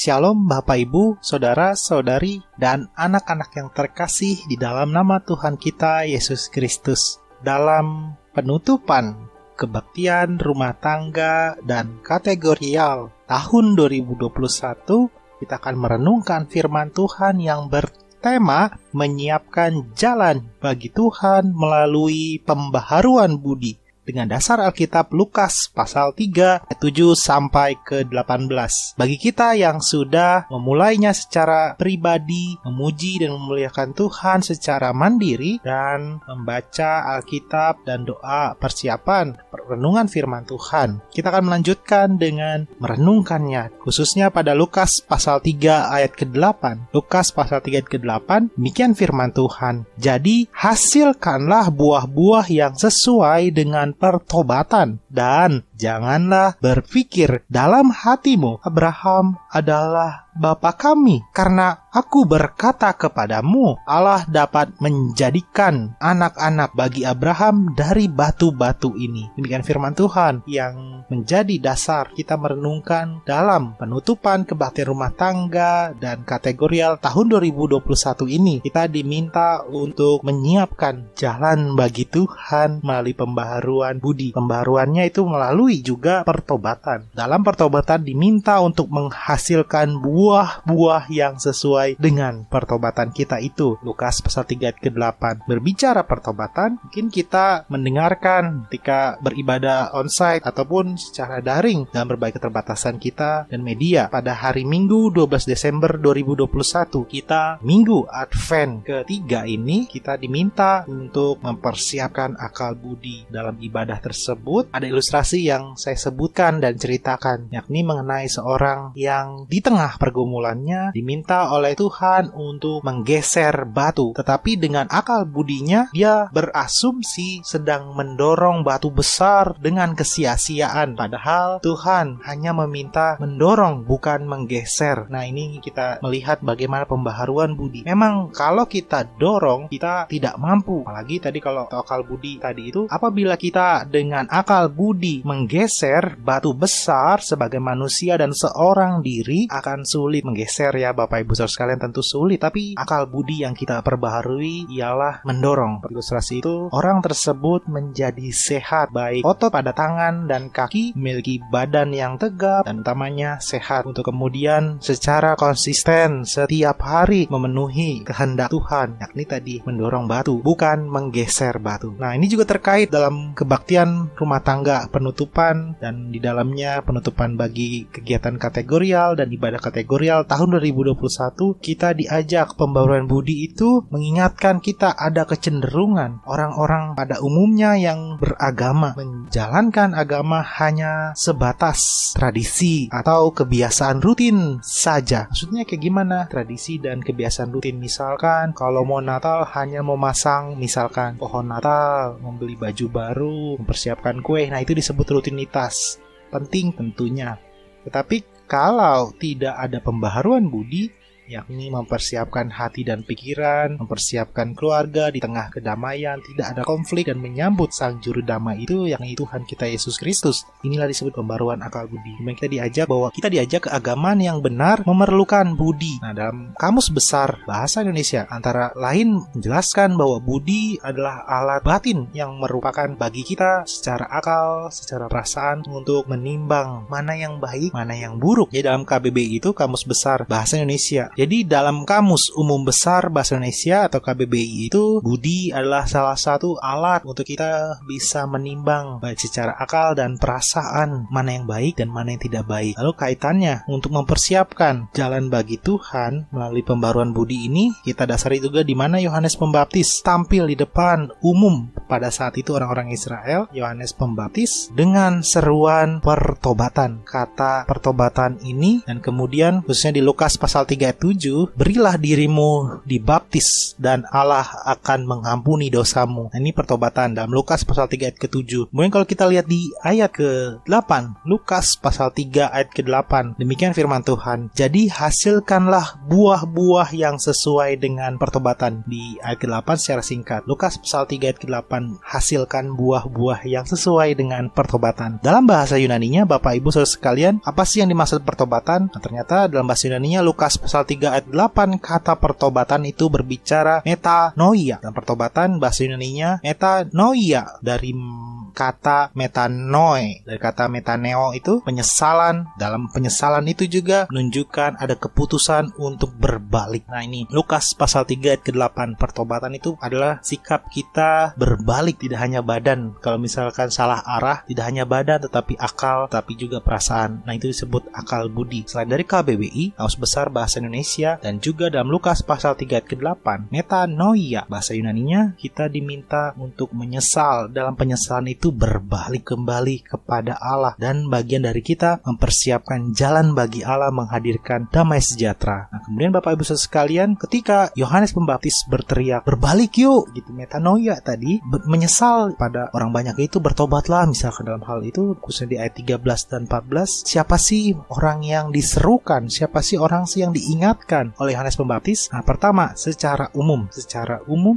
Shalom Bapak Ibu, Saudara-saudari, dan anak-anak yang terkasih di dalam nama Tuhan kita Yesus Kristus. Dalam penutupan kebaktian rumah tangga dan kategorial tahun 2021, kita akan merenungkan firman Tuhan yang bertema menyiapkan jalan bagi Tuhan melalui pembaharuan budi. Dengan dasar Alkitab Lukas pasal 3 ayat 7 sampai ke 18. Bagi kita yang sudah memulainya secara pribadi, memuji dan memuliakan Tuhan secara mandiri, dan membaca Alkitab dan doa persiapan renungan firman Tuhan, kita akan melanjutkan dengan merenungkannya, khususnya pada Lukas pasal 3 ayat ke-8. Lukas pasal 3 ayat ke-8, demikian firman Tuhan. Jadi hasilkanlah buah-buah yang sesuai dengan pertobatan, dan janganlah berpikir dalam hatimu, Abraham adalah Bapa kami, karena aku berkata kepadamu, Allah dapat menjadikan anak-anak bagi Abraham dari batu-batu ini. Demikian firman Tuhan yang menjadi dasar kita merenungkan dalam penutupan kebaktian rumah tangga dan kategorial tahun 2021 ini. Kita diminta untuk menyiapkan jalan bagi Tuhan melalui pembaharuan budi. Pembaharuannya itu melalui juga pertobatan. Dalam pertobatan diminta untuk menghasilkan buah-buah yang sesuai dengan pertobatan kita itu. Lukas pasal 3 ayat ke-8. Berbicara pertobatan, mungkin kita mendengarkan ketika beribadah onsite ataupun secara daring dalam berbagai keterbatasan kita dan media. Pada hari Minggu 12 Desember 2021, kita Minggu Advent ketiga ini, kita diminta untuk mempersiapkan akal budi. Dalam ibadah tersebut ada ilustrasi yang saya sebutkan dan ceritakan, yakni mengenai seorang yang di tengah pergumulannya diminta oleh Tuhan untuk menggeser batu, tetapi dengan akal budinya dia berasumsi sedang mendorong batu besar dengan kesia-siaan, padahal Tuhan hanya meminta mendorong, bukan menggeser. Nah, ini kita melihat bagaimana pembaharuan budi. Memang kalau kita dorong, kita tidak mampu. Apalagi tadi kalau akal budi tadi itu, apabila kita dengan akal budi menggeser batu besar sebagai manusia dan seorang diri, akan sulit menggeser ya Bapak Ibu Saudara sekalian, tentu sulit. Tapi akal budi yang kita perbaharui ialah mendorong. Ilustrasi itu, orang tersebut menjadi sehat, baik otot pada tangan dan kaki, memiliki badan yang tegap, dan utamanya sehat untuk kemudian secara konsisten setiap hari memenuhi kehendak Tuhan, yakni tadi mendorong batu, bukan menggeser batu. Nah, ini juga terkait dalam kebaktian rumah tangga penutupan, dan di dalamnya penutupan bagi kegiatan kategorial dan ibadah kategorial tahun 2021, kita diajak pembaharuan budi itu mengingatkan kita ada kecenderungan orang-orang pada umumnya yang beragama menjalankan agama hanya sebatas tradisi atau kebiasaan rutin saja. Maksudnya kayak gimana? Tradisi dan kebiasaan rutin, misalkan kalau mau Natal hanya memasang misalkan pohon Natal, membeli baju baru, mempersiapkan kue. Nah, itu disebut rutinitas. Penting tentunya. Tetapi kalau tidak ada pembaharuan budi, yakni mempersiapkan hati dan pikiran, mempersiapkan keluarga di tengah kedamaian, tidak ada konflik, dan menyambut sang juru damai itu, yakni Tuhan kita Yesus Kristus. Inilah disebut pembaruan akal budi. Kita diajak ke agamaan yang benar memerlukan budi. Nah, dalam Kamus Besar Bahasa Indonesia antara lain menjelaskan bahwa budi adalah alat batin yang merupakan bagi kita secara akal, secara perasaan untuk menimbang mana yang baik, mana yang buruk. Jadi dalam KBBI itu, Kamus Besar Bahasa Indonesia. Jadi dalam Kamus Umum Besar Bahasa Indonesia atau KBBI itu, budi adalah salah satu alat untuk kita bisa menimbang baik secara akal dan perasaan mana yang baik dan mana yang tidak baik. Lalu kaitannya untuk mempersiapkan jalan bagi Tuhan melalui pembaruan budi ini, kita dasari juga di mana Yohanes Pembaptis tampil di depan umum pada saat itu orang-orang Israel. Yohanes Pembaptis dengan seruan pertobatan. Kata pertobatan ini, dan kemudian khususnya di Lukas pasal 3 ayat ke-7, berilah dirimu dibaptis dan Allah akan mengampuni dosamu. Nah, ini pertobatan dalam Lukas pasal 3 ayat ke-7. Kemudian kalau kita lihat di ayat ke-8, Lukas pasal 3 ayat ke-8, demikian firman Tuhan, jadi hasilkanlah buah-buah yang sesuai dengan pertobatan. Di ayat ke-8 secara singkat, Lukas pasal 3 ayat ke-8, hasilkan buah-buah yang sesuai dengan pertobatan. Dalam bahasa Yunaninya, Bapak Ibu Saudara sekalian, apa sih yang dimaksud pertobatan? Nah, ternyata dalam bahasa Yunaninya Lukas pasal 3 ayat 8, kata pertobatan itu berbicara metanoia. Dalam pertobatan bahasa Yunaninya metanoia dari kata metanoe. Dari kata metaneo itu penyesalan. Dalam penyesalan itu juga menunjukkan ada keputusan untuk berbalik. Nah, ini Lukas pasal 3 ayat ke-8. Pertobatan itu adalah sikap kita berbalik, tidak hanya badan. Kalau misalkan salah arah, tidak hanya badan tetapi akal, tapi juga perasaan. Nah, itu disebut akal budi. Selain dari KBBI, Kamus Besar Bahasa Indonesia, dan juga dalam Lukas pasal 3 ayat ke-8, metanoia bahasa Yunaninya, kita diminta untuk menyesal. Dalam penyesalan itu berbalik kembali kepada Allah, dan bagian dari kita mempersiapkan jalan bagi Allah menghadirkan damai sejahtera. Nah, kemudian Bapak Ibu Saudara sekalian, ketika Yohanes Pembaptis berteriak, berbalik yuk, gitu, metanoia tadi, menyesal pada orang banyak itu, bertobatlah, misalkan dalam hal itu, khususnya di ayat 13 dan 14, siapa sih orang yang diserukan, siapa sih orang yang diingatkan oleh Yohanes Pembaptis? Nah, pertama, secara umum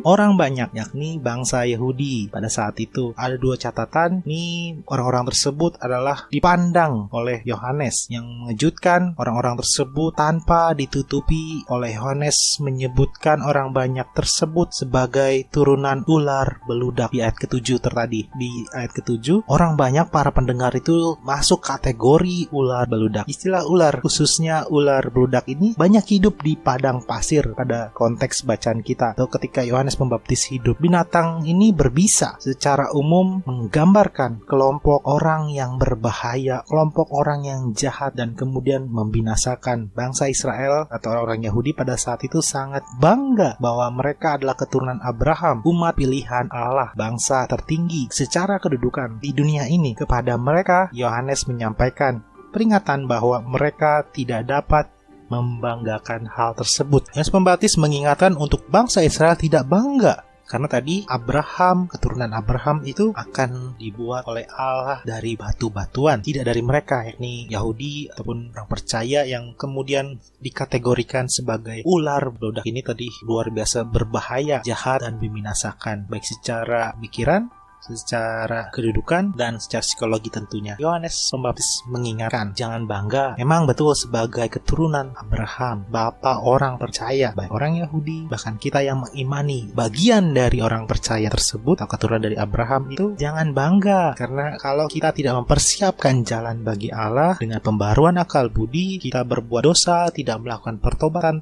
orang banyak, yakni bangsa Yahudi pada saat itu. Ada dua catatan, nih orang-orang tersebut adalah dipandang oleh Yohanes. Yang mengejutkan, orang-orang tersebut tanpa ditutupi oleh Yohanes menyebutkan orang banyak tersebut sebagai turunan ular beludak. Di ayat ke-7 tadi, di ayat ke-7, orang banyak para pendengar itu masuk kategori ular beludak. Istilah ular, khususnya ular beludak ini banyak hidup di padang pasir pada konteks bacaan kita, atau ketika Yohanes Pembaptis hidup. Binatang ini berbisa, secara umum menggambarkan kelompok orang yang berbahaya, kelompok orang yang jahat dan kemudian membinasakan. Bangsa Israel atau orang Yahudi pada saat itu sangat bangga bahwa mereka adalah keturunan Abraham, umat pilihan Allah, bangsa tertinggi secara kedudukan di dunia ini. Kepada mereka, Yohanes menyampaikan peringatan bahwa mereka tidak dapat membanggakan hal tersebut. Yohanes Pembaptis mengingatkan untuk bangsa Israel tidak bangga, karena tadi Abraham, keturunan Abraham itu akan dibuat oleh Allah dari batu-batuan, tidak dari mereka, yakni Yahudi ataupun orang percaya yang kemudian dikategorikan sebagai ular beludak. Ini tadi luar biasa berbahaya, jahat dan membinasakan, baik secara pikiran, secara kedudukan, dan secara psikologi tentunya. Yohanes Pembaptis mengingatkan, jangan bangga. Memang betul sebagai keturunan Abraham, bapa orang percaya, baik orang Yahudi, bahkan kita yang mengimani bagian dari orang percaya tersebut, atau keturunan dari Abraham itu, jangan bangga. Karena kalau kita tidak mempersiapkan jalan bagi Allah dengan pembaruan akal budi, kita berbuat dosa, tidak melakukan pertobatan,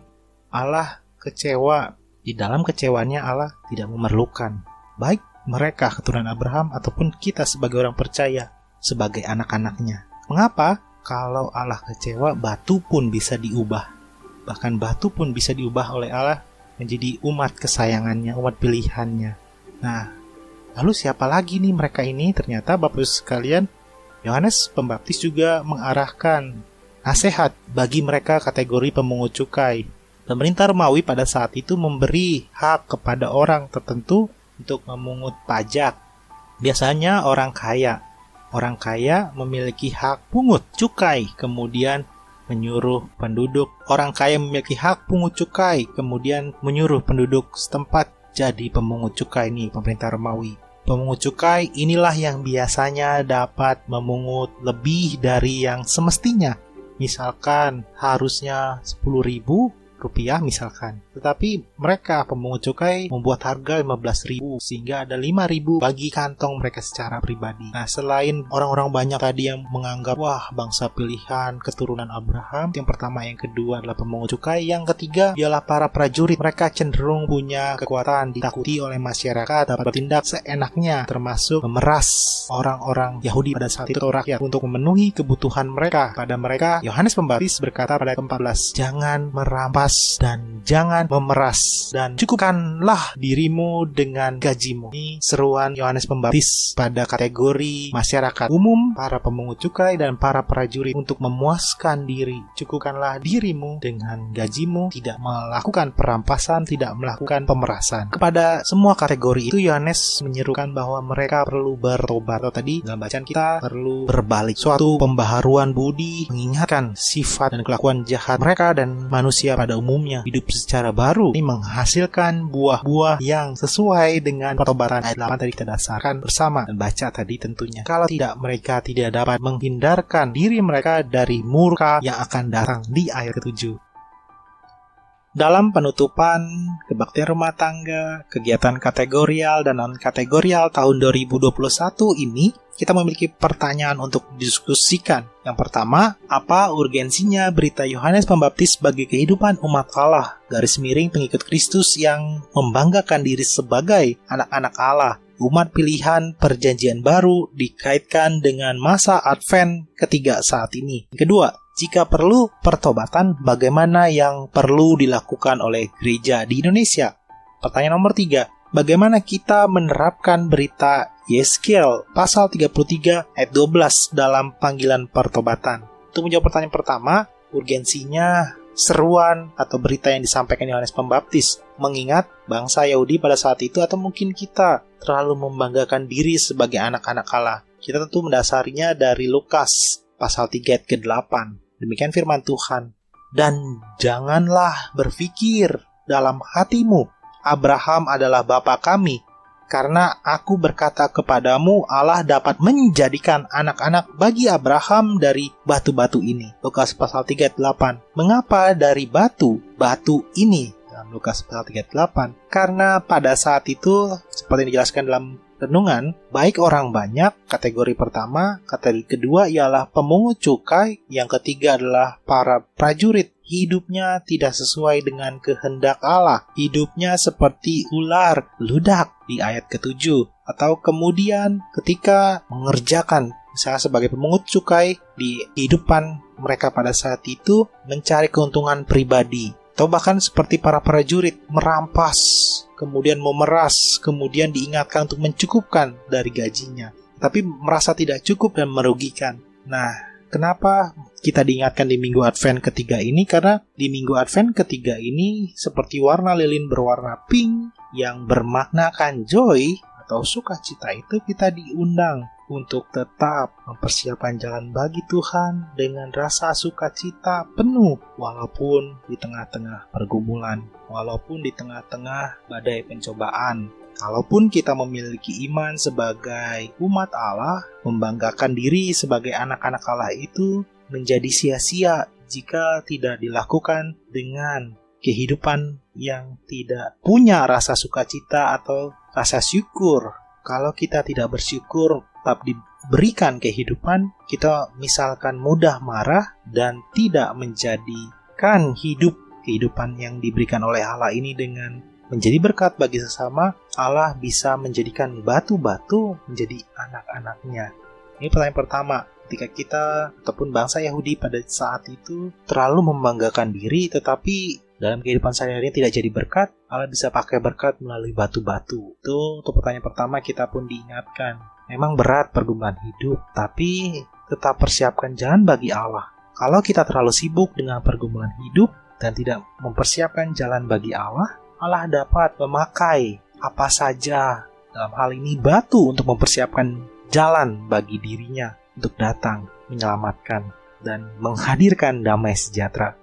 Allah kecewa. Di dalam kecewanya Allah tidak memerlukan, baik mereka keturunan Abraham ataupun kita sebagai orang percaya, sebagai anak-anaknya. Mengapa? Kalau Allah kecewa, batu pun bisa diubah. Bahkan batu pun bisa diubah oleh Allah menjadi umat kesayangannya, umat pilihannya. Nah, lalu siapa lagi nih mereka ini? Ternyata Bapak Ibu sekalian, Yohanes Pembaptis juga mengarahkan nasihat bagi mereka kategori pemungut cukai. Pemerintah Romawi pada saat itu memberi hak kepada orang tertentu untuk memungut pajak. Biasanya orang kaya. Orang kaya memiliki hak pungut cukai, kemudian menyuruh penduduk. Orang kaya memiliki hak pungut cukai, kemudian menyuruh penduduk setempat jadi pemungut cukai. Ini pemerintah Romawi. Pemungut cukai inilah yang biasanya dapat memungut lebih dari yang semestinya. Misalkan harusnya 10.000 rupiah misalkan, tetapi mereka pemungut cukai membuat harga 15.000 sehingga ada 5.000 bagi kantong mereka secara pribadi. Nah, selain orang-orang banyak tadi yang menganggap wah bangsa pilihan keturunan Abraham, yang pertama, yang kedua adalah pemungut cukai, yang ketiga ialah para prajurit. Mereka cenderung punya kekuatan, ditakuti oleh masyarakat, dapat bertindak seenaknya, termasuk memeras orang-orang Yahudi pada saat itu, rakyat, untuk memenuhi kebutuhan mereka. Pada mereka, Yohanes Pembaptis berkata pada ayat 14, jangan merampas merampas dan jangan memeras, dan cukupkanlah dirimu dengan gajimu. Ini seruan Yohanes Pembaptis pada kategori masyarakat umum, para pemungut cukai dan para prajurit untuk memuaskan diri. Cukupkanlah dirimu dengan gajimu, tidak melakukan perampasan, tidak melakukan pemerasan. Kepada semua kategori itu Yohanes menyerukan bahwa mereka perlu bertobat. Atau tadi dalam bacaan kita perlu berbalik. Suatu pembaharuan budi, mengingatkan sifat dan kelakuan jahat mereka dan manusia pada umumnya. Hidup secara baru ini menghasilkan buah-buah yang sesuai dengan pertobatan. Ayat 8 tadi kita dasarkan bersama dan baca tadi tentunya. Kalau tidak, mereka tidak dapat menghindarkan diri mereka dari murka yang akan datang di ayat ke-7. Dalam penutupan kebaktian rumah tangga, kegiatan kategorial dan non-kategorial tahun 2021 ini, kita memiliki pertanyaan untuk didiskusikan. Yang pertama, apa urgensinya berita Yohanes Pembaptis bagi kehidupan umat Allah, garis miring pengikut Kristus yang membanggakan diri sebagai anak-anak Allah? Umat pilihan perjanjian baru dikaitkan dengan masa Advent ketiga saat ini. Kedua, jika perlu pertobatan, bagaimana yang perlu dilakukan oleh gereja di Indonesia? Pertanyaan nomor 3, bagaimana kita menerapkan berita Yeskiel pasal 33 ayat 12 dalam panggilan pertobatan? Untuk menjawab pertanyaan pertama, urgensinya seruan atau berita yang disampaikan Yohanes Pembaptis, mengingat bangsa Yahudi pada saat itu atau mungkin kita terlalu membanggakan diri sebagai anak-anak Allah. Kita tentu mendasarinya dari Lukas pasal 3 ayat ke-8. Demikian firman Tuhan. Dan janganlah berpikir dalam hatimu, Abraham adalah bapa kami, karena aku berkata kepadamu, Allah dapat menjadikan anak-anak bagi Abraham dari batu-batu ini. Lukas pasal 3 ayat 8. Mengapa dari batu ini? Dalam Lukas pasal 3 ayat 8. Karena pada saat itu, seperti yang dijelaskan dalam renungan, baik orang banyak, kategori pertama, kategori kedua ialah pemungut cukai, yang ketiga adalah para prajurit. Hidupnya tidak sesuai dengan kehendak Allah. Hidupnya seperti ular ludak di ayat ke-7. Atau kemudian ketika mengerjakan, misalnya sebagai pemungut cukai, di kehidupan mereka pada saat itu mencari keuntungan pribadi. Atau bahkan seperti para prajurit, merampas, kemudian memeras, kemudian diingatkan untuk mencukupkan dari gajinya. Tapi merasa tidak cukup dan merugikan. Nah, kenapa kita diingatkan di Minggu Advent ketiga ini? Karena di Minggu Advent ketiga ini seperti warna lilin berwarna pink yang bermaknakan joy atau sukacita itu, kita diundang untuk tetap mempersiapkan jalan bagi Tuhan dengan rasa sukacita penuh, walaupun di tengah-tengah pergumulan, walaupun di tengah-tengah badai pencobaan. Kalaupun kita memiliki iman sebagai umat Allah, membanggakan diri sebagai anak-anak Allah itu menjadi sia-sia jika tidak dilakukan dengan kehidupan yang tidak punya rasa sukacita atau rasa syukur. Kalau kita tidak bersyukur, tetap diberikan kehidupan, kita misalkan mudah marah dan tidak menjadikan kehidupan yang diberikan oleh Allah ini dengan menjadi berkat bagi sesama, Allah bisa menjadikan batu-batu menjadi anak-anaknya. Ini pertanyaan pertama. Ketika kita ataupun bangsa Yahudi pada saat itu terlalu membanggakan diri, tetapi dalam kehidupan sehari-hari tidak jadi berkat, Allah bisa pakai berkat melalui batu-batu. Itu untuk pertanyaan pertama, kita pun diingatkan. Memang berat pergumulan hidup, tapi tetap persiapkan jalan bagi Allah. Kalau kita terlalu sibuk dengan pergumulan hidup dan tidak mempersiapkan jalan bagi Allah, Allah dapat memakai apa saja, dalam hal ini batu, untuk mempersiapkan jalan bagi dirinya untuk datang, menyelamatkan, dan menghadirkan damai sejahtera.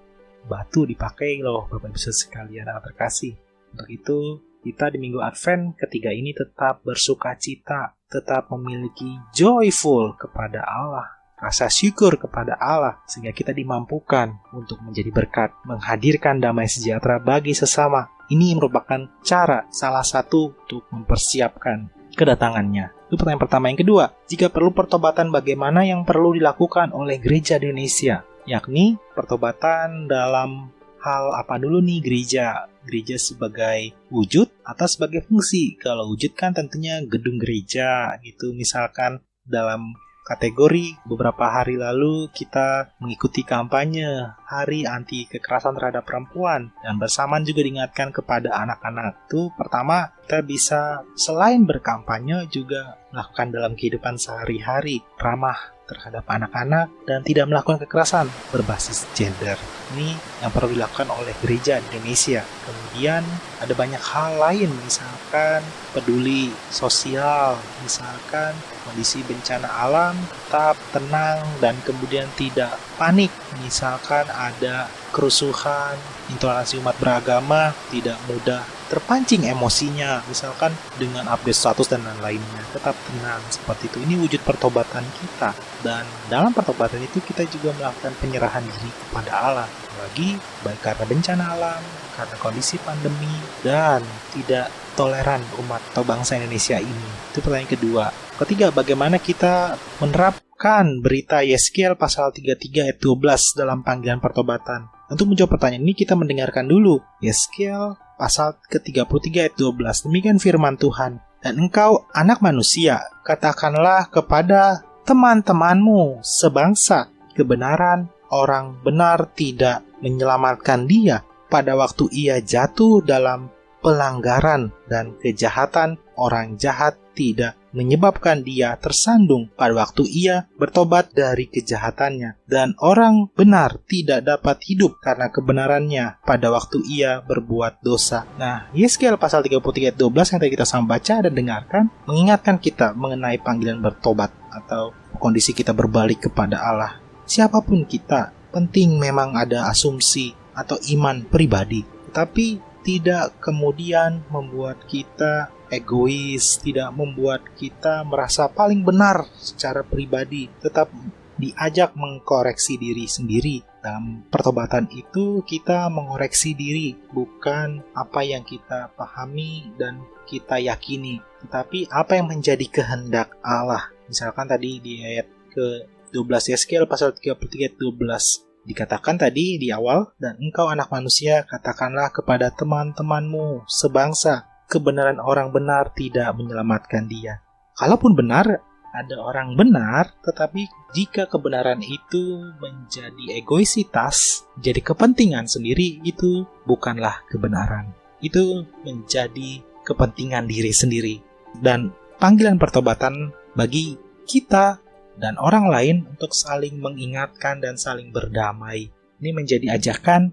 Batu dipakai loh Bapak Ibu sekalian yang terkasih. Untuk itu, kita di Minggu Advent ketiga ini tetap bersukacita, tetap memiliki joyful kepada Allah, rasa syukur kepada Allah, sehingga kita dimampukan untuk menjadi berkat, menghadirkan damai sejahtera bagi sesama. Ini merupakan cara salah satu untuk mempersiapkan kedatangannya. Itu pertanyaan pertama. Yang kedua, jika perlu pertobatan, bagaimana yang perlu dilakukan oleh gereja di Indonesia? Yakni pertobatan dalam hal apa dulu nih gereja? Gereja sebagai wujud atau sebagai fungsi? Kalau wujud kan tentunya gedung gereja gitu, misalkan dalam kategori. Beberapa hari lalu kita mengikuti kampanye Hari Anti Kekerasan Terhadap Perempuan, dan bersamaan juga diingatkan kepada anak-anak. Itu pertama, kita bisa selain berkampanye juga melakukan dalam kehidupan sehari-hari, ramah terhadap anak-anak dan tidak melakukan kekerasan berbasis gender. Ini yang perlu dilakukan oleh gereja di Indonesia. Kemudian ada banyak hal lain, misalkan peduli sosial, misalkan kondisi bencana alam, tetap tenang dan kemudian tidak panik. Misalkan ada kerusuhan, intoleransi umat beragama, tidak mudah terpancing emosinya, misalkan dengan update status dan lain-lainnya. Tetap tenang seperti itu. Ini wujud pertobatan kita, dan dalam pertobatan itu kita juga melakukan penyerahan diri kepada Allah, lagi baik karena bencana alam, karena kondisi pandemi, dan tidak toleran umat atau bangsa Indonesia ini. Itu pertanyaan kedua. Ketiga, bagaimana kita menerapkan berita Yeskiel pasal 33 ayat 12 dalam panggilan pertobatan? Untuk menjawab pertanyaan ini, kita mendengarkan dulu Yeskiel pasal ke-33 ayat 12. Demikian firman Tuhan. Dan engkau anak manusia, katakanlah kepada teman-temanmu sebangsa, kebenaran orang benar tidak menyelamatkan dia pada waktu ia jatuh dalam pelanggaran, dan kejahatan orang jahat tidak menyebabkan dia tersandung pada waktu ia bertobat dari kejahatannya, dan orang benar tidak dapat hidup karena kebenarannya pada waktu ia berbuat dosa. Nah, Yeskiel pasal 33 ayat 12 yang tadi kita sama baca dan dengarkan mengingatkan kita mengenai panggilan bertobat atau kondisi kita berbalik kepada Allah. Siapapun kita, penting memang ada asumsi atau iman pribadi, tetapi tidak kemudian membuat kita egois, tidak membuat kita merasa paling benar secara pribadi, tetap diajak mengkoreksi diri sendiri. Dalam pertobatan itu kita mengoreksi diri, bukan apa yang kita pahami dan kita yakini, tetapi apa yang menjadi kehendak Allah. Misalkan tadi di ayat ke-12 Yeskiel pasal 33 ayat 12 dikatakan tadi di awal, dan engkau anak manusia, katakanlah kepada teman-temanmu sebangsa, kebenaran orang benar tidak menyelamatkan dia. Kalaupun benar, ada orang benar, tetapi jika kebenaran itu menjadi egoisitas, jadi kepentingan sendiri, itu bukanlah kebenaran. Itu menjadi kepentingan diri sendiri. Dan panggilan pertobatan bagi kita dan orang lain untuk saling mengingatkan dan saling berdamai. Ini menjadi ajakan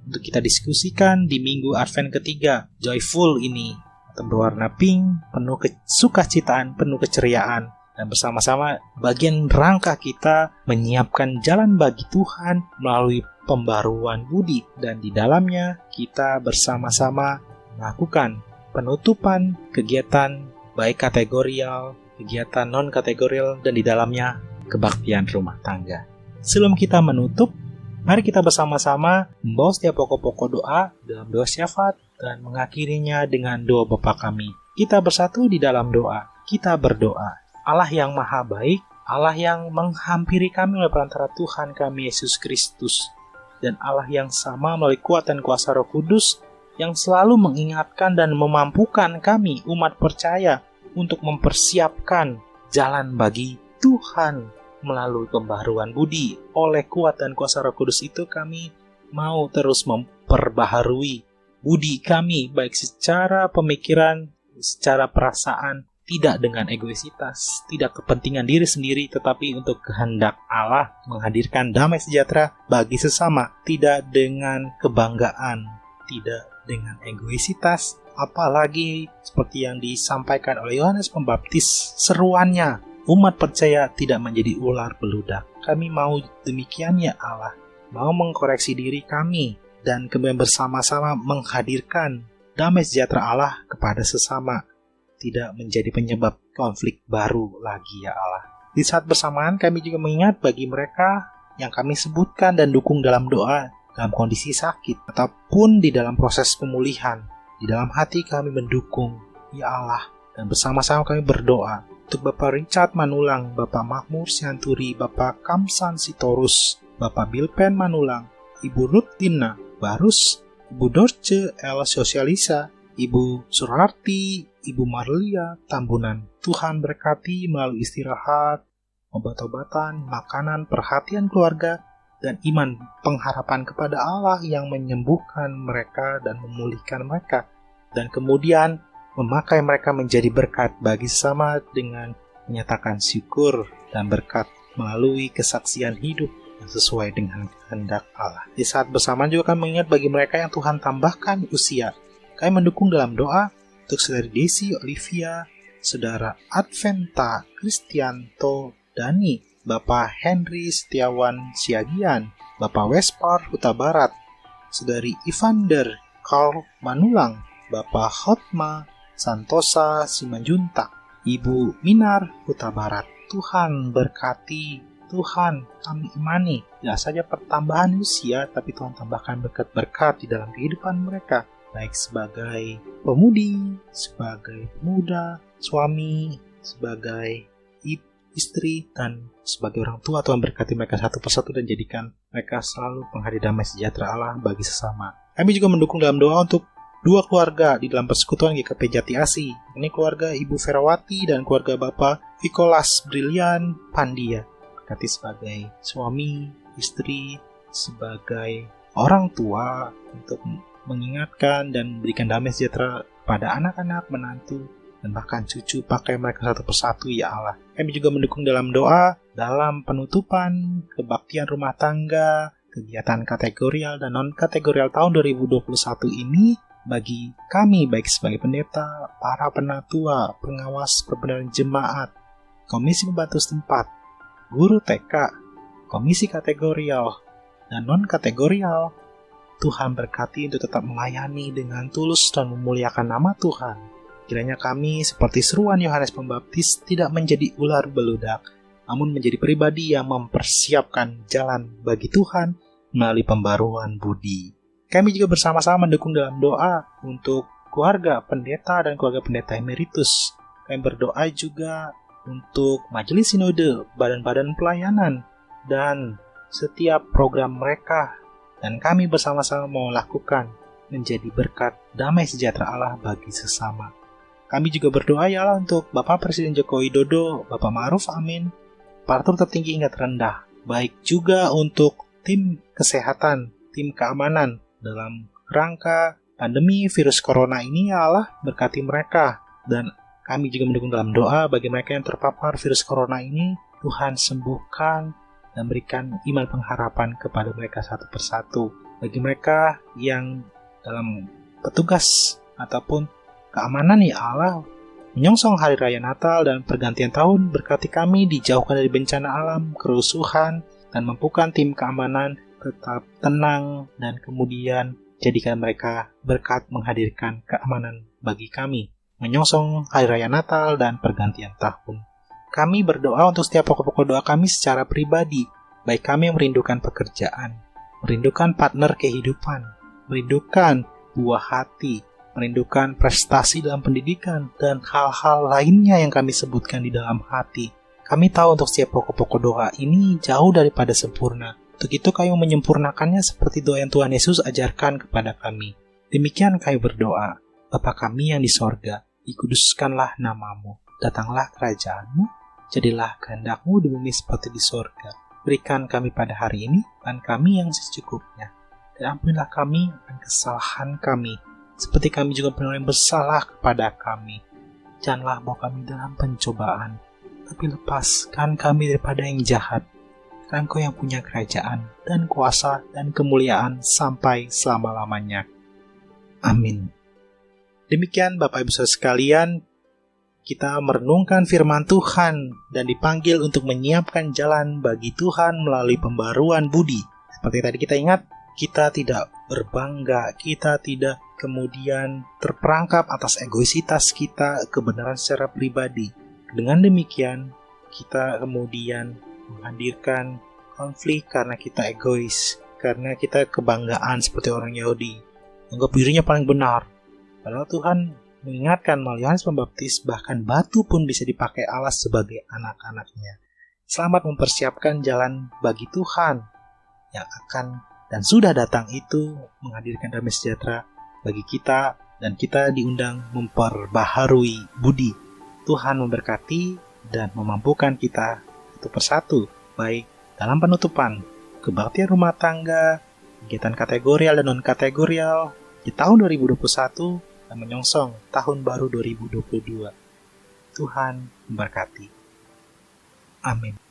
untuk kita diskusikan di minggu Advent ketiga, Joyful ini, atau berwarna pink, penuh kesukacitaan, penuh keceriaan. Dan bersama-sama bagian rangka kita menyiapkan jalan bagi Tuhan melalui pembaruan budi. Dan di dalamnya kita bersama-sama melakukan penutupan kegiatan baik kategorial, kegiatan non-kategorial, dan di dalamnya kebaktian rumah tangga. Sebelum kita menutup, mari kita bersama-sama membawa setiap pokok-pokok doa dalam doa syafaat dan mengakhirinya dengan doa Bapa kami. Kita bersatu di dalam doa. Kita berdoa. Allah yang maha baik, Allah yang menghampiri kami oleh perantara Tuhan kami Yesus Kristus, dan Allah yang sama melalui kuat dan kuasa Roh Kudus yang selalu mengingatkan dan memampukan kami umat percaya untuk mempersiapkan jalan bagi Tuhan melalui pembaharuan budi. Oleh kuat dan kuasa Roh Kudus itu kami mau terus memperbaharui budi kami, baik secara pemikiran, secara perasaan, tidak dengan egoisitas, tidak kepentingan diri sendiri, tetapi untuk kehendak Allah menghadirkan damai sejahtera bagi sesama, tidak dengan kebanggaan, tidak dengan egoisitas. Apalagi seperti yang disampaikan oleh Yohanes Pembaptis, seruannya, umat percaya tidak menjadi ular beludak. Kami mau demikian ya Allah, mau mengkoreksi diri kami, dan kemudian bersama-sama menghadirkan damai sejahtera Allah kepada sesama, tidak menjadi penyebab konflik baru lagi ya Allah. Di saat bersamaan kami juga mengingat bagi mereka yang kami sebutkan dan dukung dalam doa, dalam kondisi sakit, ataupun di dalam proses pemulihan. Di dalam hati kami mendukung, ya Allah, dan bersama-sama kami berdoa untuk Bapak Richard Manulang, Bapak Makmur Sianturi, Bapak Kamsan Sitorus, Bapak Bilpen Manulang, Ibu Ruth Tina Barus, Ibu Dorce El Sosialisa, Ibu Surarti, Ibu Marlia Tambunan. Tuhan berkati melalui istirahat obat-obatan, makanan, perhatian keluarga, dan iman pengharapan kepada Allah yang menyembuhkan mereka dan memulihkan mereka, dan kemudian memakai mereka menjadi berkat bagi sesama dengan menyatakan syukur dan berkat melalui kesaksian hidup yang sesuai dengan kehendak Allah. Di saat bersamaan juga kami mengingat bagi mereka yang Tuhan tambahkan usia. Kami mendukung dalam doa untuk Saudari Desi Olivia, Saudara Adventa Kristianto Dani, Bapak Henry Setiawan Siagian, Bapak Wespar Huta Barat, Saudari Evander Carl Manulang, Bapak Hotma Santosa Simanjuntak, Ibu Minar Huta Barat. Tuhan berkati, Tuhan kami imani, tidak saja pertambahan usia, tapi Tuhan tambahkan berkat-berkat di dalam kehidupan mereka, baik sebagai pemudi, sebagai pemuda, suami, sebagai istri, dan sebagai orang tua. Tuhan berkati mereka satu persatu dan jadikan mereka selalu penghadir damai sejahtera Allah bagi sesama. Kami juga mendukung dalam doa untuk dua keluarga di dalam persekutuan GKP Jati Asih. Ini keluarga Ibu Ferawati dan keluarga Bapak Vikolas Brilian Pandia. Berkati sebagai suami, istri, sebagai orang tua untuk mengingatkan dan memberikan damai sejahtera pada anak-anak, menantu, dan bahkan cucu. Pakai mereka satu persatu ya Allah. Kami juga mendukung dalam doa dalam penutupan kebaktian rumah tangga, kegiatan kategorial dan non-kategorial tahun 2021 ini bagi kami, baik sebagai pendeta, para penatua, pengawas perbenaran jemaat, komisi pembantu setempat, guru TK, komisi kategorial, dan non-kategorial. Tuhan berkati untuk tetap melayani dengan tulus dan memuliakan nama Tuhan. Kiranya kami seperti seruan Yohanes Pembaptis tidak menjadi ular beludak, namun menjadi pribadi yang mempersiapkan jalan bagi Tuhan melalui pembaruan budi. Kami juga bersama-sama mendukung dalam doa untuk keluarga pendeta dan keluarga pendeta emeritus. Kami berdoa juga untuk majelis sinode, badan-badan pelayanan, dan setiap program mereka. Dan kami bersama-sama mau lakukan menjadi berkat damai sejahtera Allah bagi sesama. Kami juga berdoa ya Allah untuk Bapak Presiden Joko Widodo, Bapak Ma'ruf Amin, aparatur tertinggi hingga terendah, baik juga untuk tim kesehatan, tim keamanan dalam rangka pandemi virus corona ini ya Allah, berkati mereka. Dan kami juga mendukung dalam doa bagi mereka yang terpapar virus corona ini, Tuhan sembuhkan dan berikan iman pengharapan kepada mereka satu persatu. Bagi mereka yang dalam petugas ataupun keamanan ya Allah, menyongsong hari raya Natal dan pergantian tahun, berkati kami dijauhkan dari bencana alam, kerusuhan, dan mampukan tim keamanan tetap tenang, dan kemudian jadikan mereka berkat menghadirkan keamanan bagi kami menyongsong hari raya Natal dan pergantian tahun. Kami berdoa untuk setiap pokok-pokok doa kami secara pribadi, baik kami yang merindukan pekerjaan, merindukan partner kehidupan, merindukan buah hati, merindukan prestasi dalam pendidikan, dan hal-hal lainnya yang kami sebutkan di dalam hati. Kami tahu untuk setiap pokok-pokok doa ini jauh daripada sempurna. Untuk itu kami menyempurnakannya seperti doa yang Tuhan Yesus ajarkan kepada kami. Demikian kami berdoa, Bapa kami yang di sorga, dikuduskanlah namamu, datanglah kerajaanmu, jadilah kehendak-Mu di bumi seperti di sorga. Berikan kami pada hari ini dan kami yang secukupnya. Dan ampunilah kami akan kesalahan kami, seperti kami juga pernah yang bersalah kepada kami. Janganlah bawa kami dalam pencobaan, tapi lepaskan kami daripada yang jahat. Karena Engkau yang punya kerajaan dan kuasa dan kemuliaan sampai selama-lamanya. Amin. Demikian Bapak Ibu Saudara sekalian, kita merenungkan firman Tuhan dan dipanggil untuk menyiapkan jalan bagi Tuhan melalui pembaruan budi. Seperti tadi kita ingat, kita tidak berbangga, kita tidak kemudian terperangkap atas egoisitas kita, kebenaran secara pribadi. Dengan demikian, kita kemudian menghadirkan konflik karena kita egois, karena kita kebanggaan seperti orang Yahudi, anggap dirinya paling benar. Padahal Tuhan mengingatkan melalui Yohanes Pembaptis, bahkan batu pun bisa dipakai Allah sebagai anak-anaknya. Selamat mempersiapkan jalan bagi Tuhan yang akan dan sudah datang itu menghadirkan damai sejahtera bagi kita, dan kita diundang memperbaharui budi. Tuhan memberkati dan memampukan kita satu persatu, baik dalam penutupan kebaktian rumah tangga, kegiatan kategorial dan non-kategorial di tahun 2021 dan menyongsong tahun baru 2022. Tuhan memberkati. Amin.